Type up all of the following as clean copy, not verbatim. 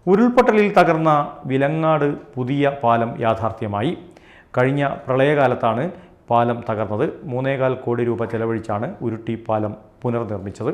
ഉരുൾപൊട്ടലിൽ തകർന്ന വിലങ്ങാട് പുതിയ പാലം യാഥാർത്ഥ്യമായി. കഴിഞ്ഞ പ്രളയകാലത്താണ് പാലം തകർന്നത്. 3.25 കോടി രൂപ ചെലവഴിച്ചാണ് ഉരുട്ടി പാലം പുനർനിർമ്മിച്ചത്.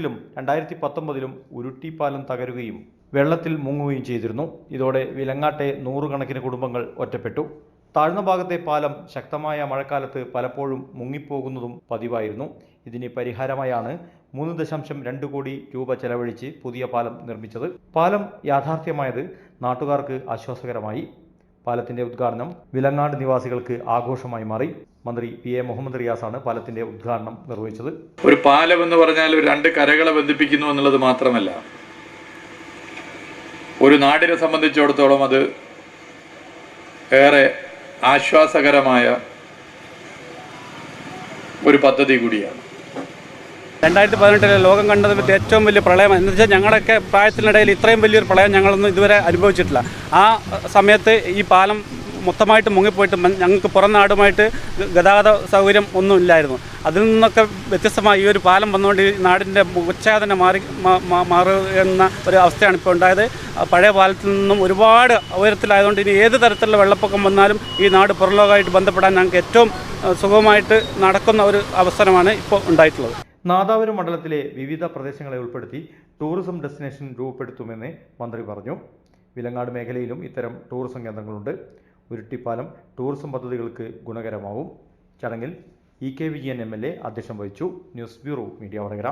ലും 2019 ഉരുട്ടിപ്പാലം തകരുകയും വെള്ളത്തിൽ മുങ്ങുകയും ചെയ്തിരുന്നു. ഇതോടെ വിലങ്ങാട്ടെ 100 കണക്കിന് കുടുംബങ്ങൾ ഒറ്റപ്പെട്ടു. താഴ്ന്ന ഭാഗത്തെ പാലം ശക്തമായ മഴക്കാലത്ത് പലപ്പോഴും മുങ്ങിപ്പോകുന്നതും പതിവായിരുന്നു. ഇതിന് പരിഹാരമായാണ് 3.2 കോടി രൂപ ചെലവഴിച്ച് പുതിയ പാലം നിർമ്മിച്ചത്. പാലം യാഥാർത്ഥ്യമായത് നാട്ടുകാർക്ക് ആശ്വാസകരമായി. പാലത്തിന്റെ ഉദ്ഘാടനം വിലങ്ങാട് നിവാസികൾക്ക് ആഘോഷമായി മാറി. മന്ത്രി PA മുഹമ്മദ് റിയാസാണ് പാലത്തിന്റെ ഉദ്ഘാടനം നിർവഹിച്ചത്. ഒരു പാലം എന്ന് പറഞ്ഞാൽ രണ്ട് കരകളെ ബന്ധിപ്പിക്കുന്നു എന്നുള്ളത് മാത്രമല്ല, ഒരു നാടിനെ സംബന്ധിച്ചിടത്തോളം അത് ഏറെ ആശ്വാസകരമായ ഒരു പദ്ധതി കൂടിയാണ്. 2018 ലോകം കണ്ടതിൽ ഏറ്റവും വലിയ പ്രളയം എന്ന് വെച്ചാൽ ഞങ്ങളുടെയൊക്കെ പ്രായത്തിനിടയിൽ ഇത്രയും വലിയൊരു പ്രളയം ഞങ്ങളൊന്നും ഇതുവരെ അനുഭവിച്ചിട്ടില്ല. ആ സമയത്ത് ഈ പാലം മൊത്തമായിട്ട് മുങ്ങിപ്പോയിട്ട് ഞങ്ങൾക്ക് പുറം നാടുമായിട്ട് ഗതാഗത സൗകര്യം ഒന്നും ഇല്ലായിരുന്നു. അതിൽ നിന്നൊക്കെ വ്യത്യസ്തമായി ഈ ഒരു പാലം വന്നുകൊണ്ട് ഈ നാടിൻ്റെ ഉച്ചാതന മാറുന്ന ഒരു അവസ്ഥയാണ് ഇപ്പോൾ ഉണ്ടായത്. പഴയ പാലത്തിൽ നിന്നും ഒരുപാട് ഉയരത്തിലായതുകൊണ്ട് ഇനി ഏത് തരത്തിലുള്ള വെള്ളപ്പൊക്കം വന്നാലും ഈ നാട് പുറംലോകമായിട്ട് ബന്ധപ്പെടാൻ ഞങ്ങൾക്ക് ഏറ്റവും സുഗമമായിട്ട് നടക്കുന്ന ഒരു അവസരമാണ് ഇപ്പോൾ ഉണ്ടായിട്ടുള്ളത്. നാദാപുരം മണ്ഡലത്തിലെ വിവിധ പ്രദേശങ്ങളെ ഉൾപ്പെടുത്തി ടൂറിസം ഡെസ്റ്റിനേഷൻ രൂപപ്പെടുത്തുമെന്ന് മന്ത്രി പറഞ്ഞു. വിലങ്ങാട് മേഖലയിലും ഇത്തരം ടൂറിസം കേന്ദ്രങ്ങളുണ്ട്. ഉരുട്ടിപ്പാലം ടൂറിസം പദ്ധതികൾക്ക് ഗുണകരമാവും. ചടങ്ങിൽ EK വിജയൻ MLA അധ്യക്ഷം വഹിച്ചു. News bureau media Vadakara.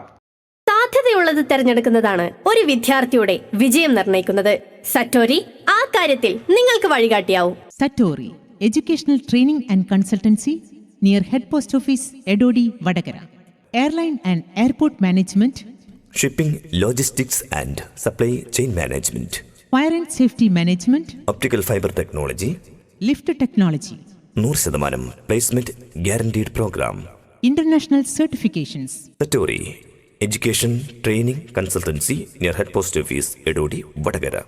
സാധ്യതയുള്ളത് തിരഞ്ഞെടുക്കുന്നതാണ് ഒരു വിദ്യാർത്ഥിയുടെ വിജയം നിർണ്ണയിക്കുന്നത്. സറ്റോരി ആ കാര്യത്തിൽ നിങ്ങൾക്ക് വഴികാട്ടിയാവും. Satori educational training and consultancy near head post office Edodi Vadakara. Airline and Airport Management, Shipping, Logistics and Supply Chain Management, Fire and Safety Management, Optical Fiber Technology, Lift Technology, 100% Placement Guaranteed Program, International Certifications. Satori, Education, Training, Consultancy near Head Post Office, Edodi, Vadagara.